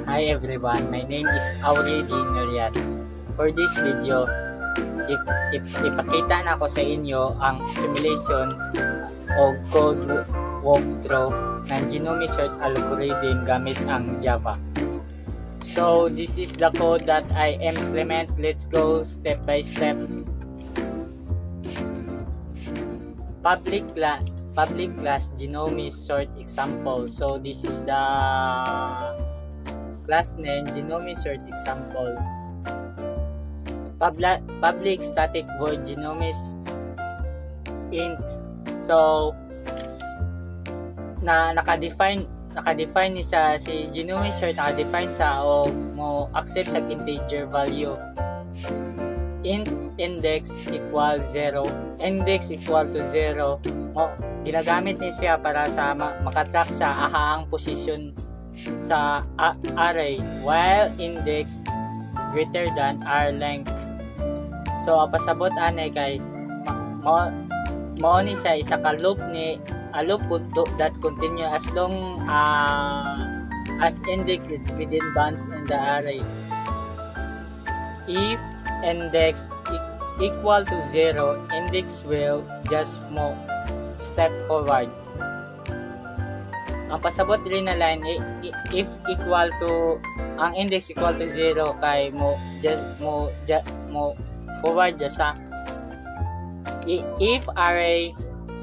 Hi everyone, my name is Aurie Dinerias. For this video, ipakita na ko sa inyo ang simulation o code walkthrough ng Genome Search algorithm gamit ang Java. So this is the code that I implement. Let's go step by step. Public class Genome Search example. So this is the class name Genome Search example. Public static void Genome int. So naka-define ni sa si Genome Search, naka-define sa o mo accept sa integer value. Int index equal 0, index equal to 0 mo ginagamit ni siya para sa makatrack sa ahaang position sa array, while index greater than r length. So pasabot ane kay mo ni sa isa ka loop ni a loop that continue as long as index is within bounds in the array. If index equal to 0, index will just move step forward. Ang pasabot din na line if equal to ang index equal to 0 kay mo forward sa if array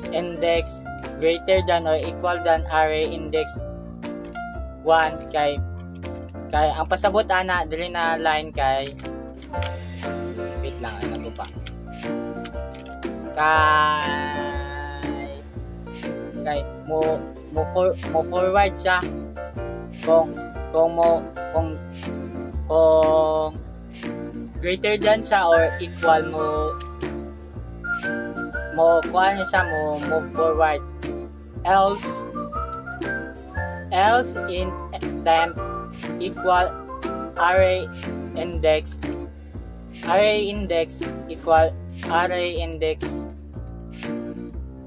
index greater than or equal than array index 1 kay ang pasabot ana diri na line kay wait lang ano to pa kay mo forward siya kung greater than siya or equal mo kuha niya siya mo move forward, else in temp equal array index equal array index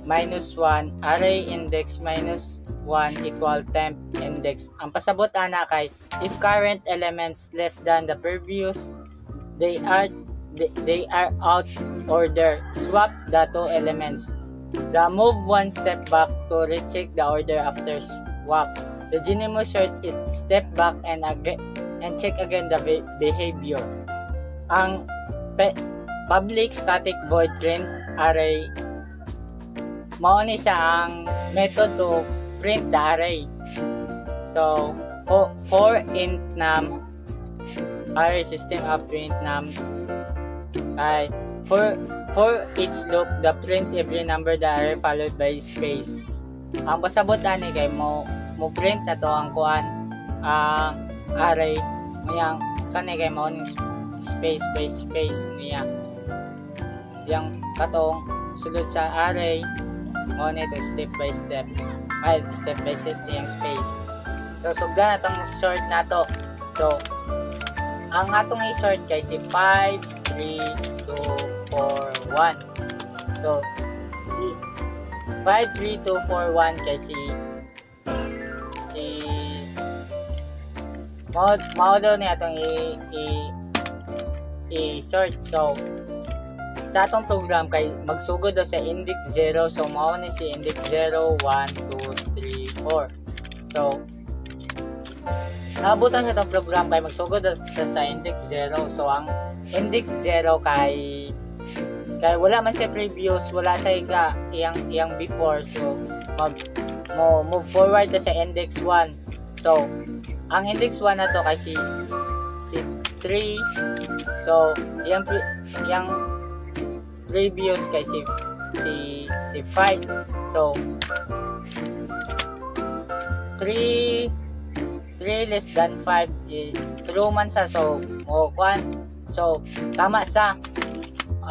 minus 1, array index minus 1 equal temp index. Ang pasabot ana kay if current elements less than the previous, they are out order, swap the two elements. Move one step back to recheck the order after swap. The Genome Search it step back and check again the behavior. Ang public static void print array mao ni siya ang method to print the array. So for int num array system of print num ay for each loop the prints every number the array followed by space. Ang pasabot ani kay mo print na to ang kuan ang array mayang kani kay mao ning space niya yang katong sulod sa array mo nito step by step yung space. So sugda na tong sort na to. So ang atong i-sort kay si 5 3 2 4 1. So si 5 3 2 4 1 kay si mao daw ni atong i-sort. So sa atong program kay magsugod daw sa index 0, so mao ni si index 0 1 2 3 4. So naabutan sa itong program kay magsugod sa index 0. So ang index 0 kay wala man siya previous, wala siya iyang before, so move forward sa index 1. So ang index 1 na to kay si 3, so iyang previous kay si 5. So 3 less than 5 true man sa, so mo kuan, so tama sa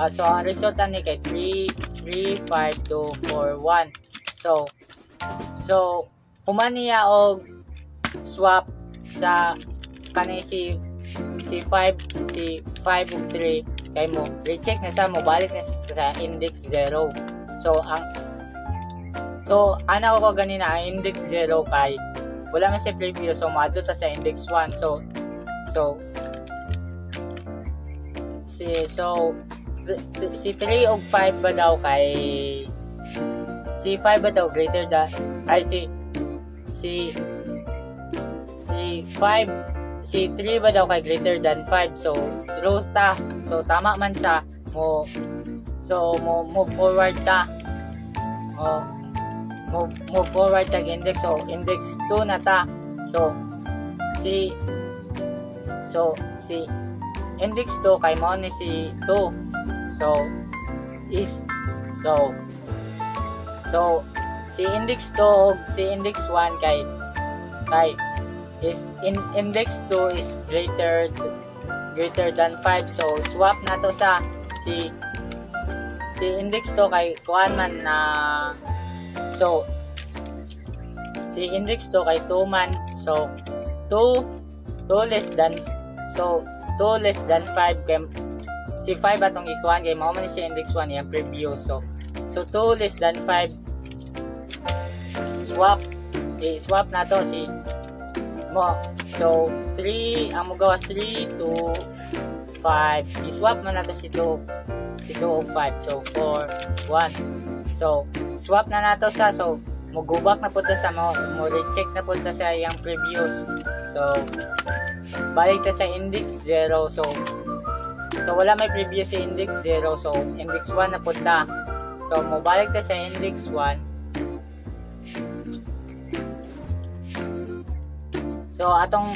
so ang result ni kay 3 5 2 4 1. So human niya og swap sa kanay si 5 ug 3 kay mo recheck na sa mo balik na sa index 0. So ana ko ganina ang index 0 kay wala man siya previous, so maadto ta sa index 1. So si 3 ug 5 ba daw kay si 5 ba daw greater than ay si 3 ba daw kay greater than 5, so true ta, so tama man sa move forward ta, move forward tag index, so index 2 na ta. So si index 2 kay mo ni si 2, so si index 2 ug si index 1 kay is index 2 is greater than 5, so swap na to sa si index 2 kay kuan man na, so si index 2 kay 2 man, so 2 less than 5 kay si 5 atong ikuan kay mao man si index 1 yung previous, so 2 less than 5 swap na to si mo, so 3 ang magawas 3 to 5, i-swap man na to si 2 ug 5, so 4 1, so swap na nato sa, so mo go back na punta sa mo recheck na punta sa yung previous, so balik ta sa index 0, so wala may previous sa index 0, so index 1 na punta, so mo balik ta sa index 1, so atong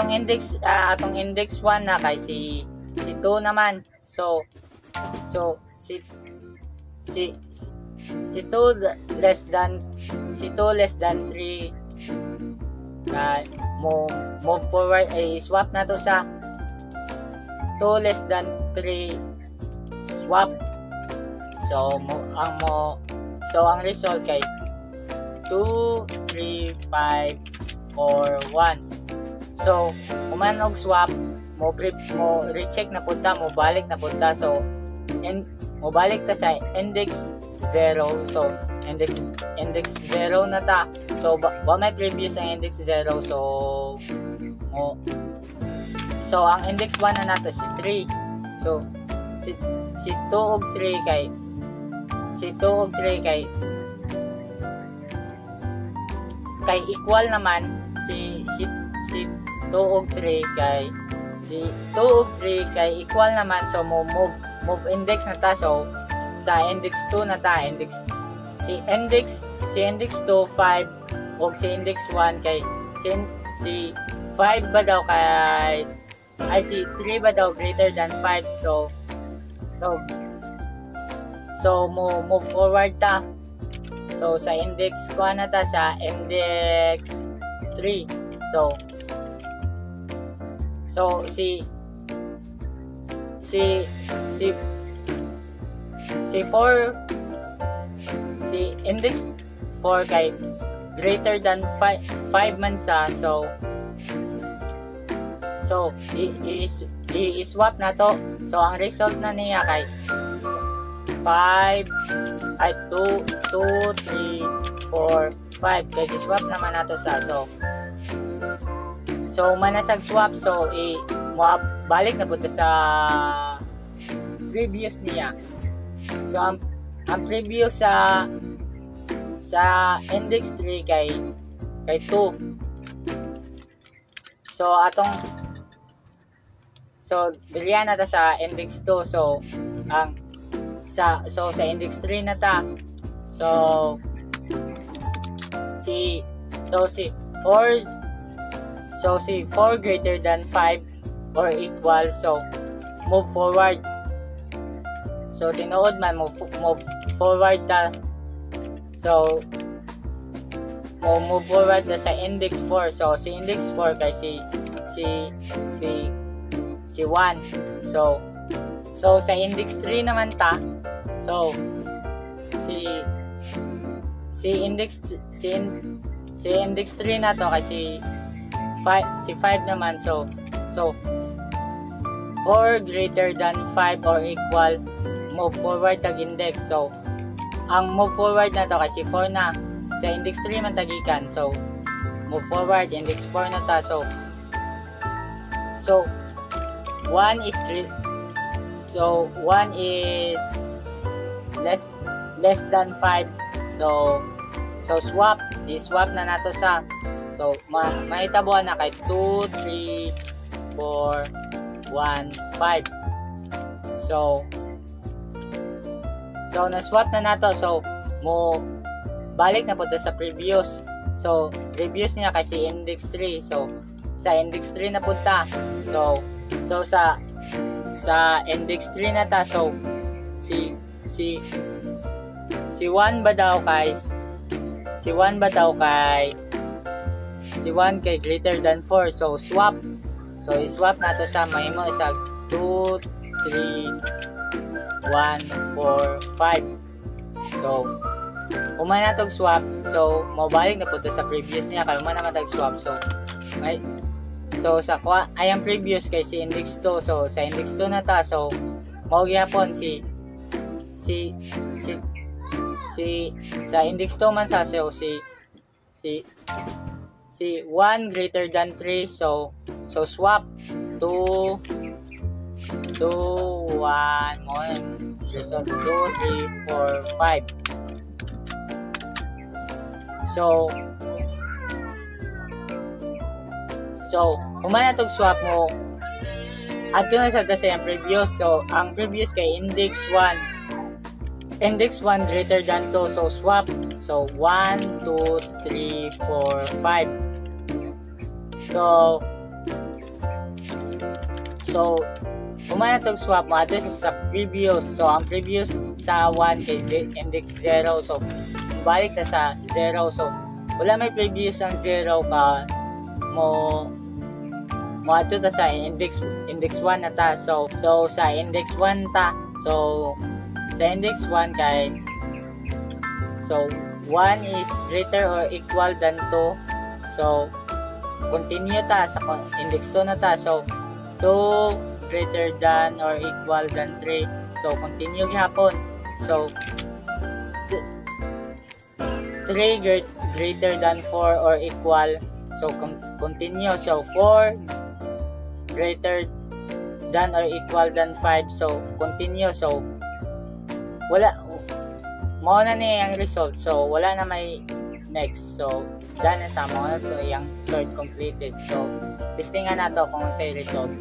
index 1 na kay si 2 naman, so si 2 less than 3 move forward ay swap na to sa 2 less than 3 swap, so ang result kay 2 3 5 4 1, so kuman og swap mo recheck na punta, mo balik na punta, so mo balik ta sa index 0, so index 0 na ta, so ba may previous ang index 0, so ang index 1 na nato si 3, so si 2 ug 3 kay equal naman si 2 ug 3 kay equal naman, so move index na ta, so sa index 2 na ta, si index 2 5 ug si index 1 kay si 5 ba daw kay ay si 3 ba daw greater than 5, so move forward ta, so sa index ko na ta sa index 3, so si 4 si index 4 kay greater than 5 man sa, so i-swap na to, so ang result na niya kay 5 ay 2 3 4 5 kay i-swap naman nato sa, so manasag swap, so balik na punta sa previous niya, so ang previous sa index 3 kay 2, so diriya na ta sa index 2, so sa index 3 na ta, so si 4 greater than 5 or equal, so move forward, so tinuod man move forward ta, so move forward na sa index 4, so si index 4 kay si 1, so sa index 3 naman ta, so si index 3 na to kay si 5 naman, so 4 greater than 5 or equal, move forward tag index, so ang move forward na to kasi 4 na, sa index 3 man tagikan. So move forward, index 4 na ta. So 1 is less than 5. So swap na nato sa, so mahitabuan na kay 2, 3, 4, 1, 5. So na-swap na nato. So mo balik na po sa previous. So previous niya kasi index 3. So sa index 3 na punta. So sa index 3 na ta. So si 1 ba daw kay 1 kay greater than 4. So swap. So i-swap nato sa mahimo isa 2, 3, 1, 4, 5. So umana natog swap. So mabalik na punta sa previous niya kay umana matag swap. So sa ayang previous kay si index 2. So sa index 2 na ta. So mao gyapon si sa index 2 man sa, so si 1 greater than 3. So swap 2, 1 mo result 2, 3, 4, 5. So humana tog swap mo adto na sa yung previous. So ang previous kay index 1 greater than 2. So swap. So 1, 2, 3, 4, 5. So humana tog swap mo adto sa previous. So ang previous sa 1 kay index 0. So balik ta sa 0. So wala may previous ang 0 ka mo ato ta sa index 1 na ta. So sa index 1 ta. So sa index 1 kay 1 is greater or equal than 2. So continue ta sa index 2 na ta. So 2 greater than or equal than 3. So continue gihapon. So 3 greater than 4 or equal. So continue. So 4 greater than or equal than 5. So continue. So wala mo na niya yung result. So wala na may next. So dahil na sa mo to yung sort completed. So testingan nato kung sa result.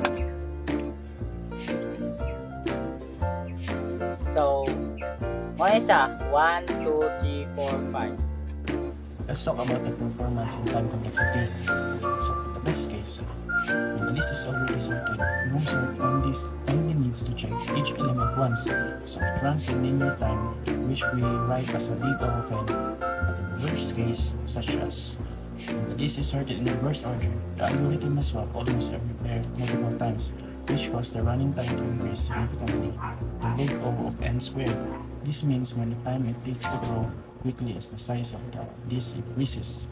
So mo isa 1, 2, 3, 4, 5. Let's talk about the performance and time complexity. So the best case, when the list is already sorted, room sort only needs to check each element once. So it runs in linear time, which we write as a big O of n. But in the worst case, such as when the list is sorted in reverse order, the algorithm must swap almost every pair multiple times, which causes the running time to increase significantly to big O of n squared. This means when the time it takes to grow quickly as the size of the disk increases.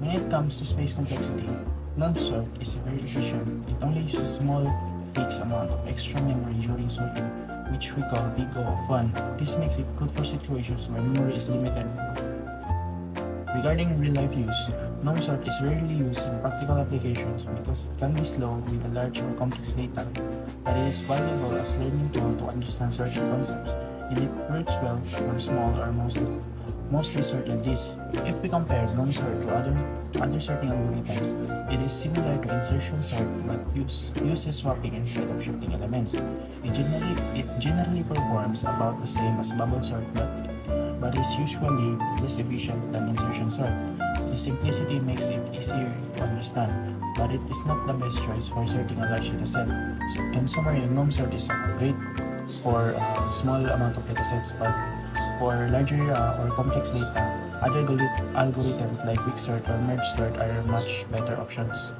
When it comes to space complexity, non-sort is very efficient. It only uses a small fixed amount of extra memory during sorting, which we call big O of 1. This makes it good for situations where memory is limited. Regarding real-life use, non-sort is rarely used in practical applications because it can be slow with a large or complex data, but it is valuable as a learning tool to understand sorting concepts. It works well for small or mostly sorted disks. If we compare non-sort to other sorting algorithms, it is similar to insertion sort but uses swapping instead of shifting elements. It generally performs about the same as bubble sort but is usually less efficient than insertion sort. The simplicity makes it easier to understand, but it is not the best choice for sorting a large dataset. So in summary, non-sort is great for a small amount of datasets, but for larger or complex data, other algorithms like quicksort or merge sort are much better options.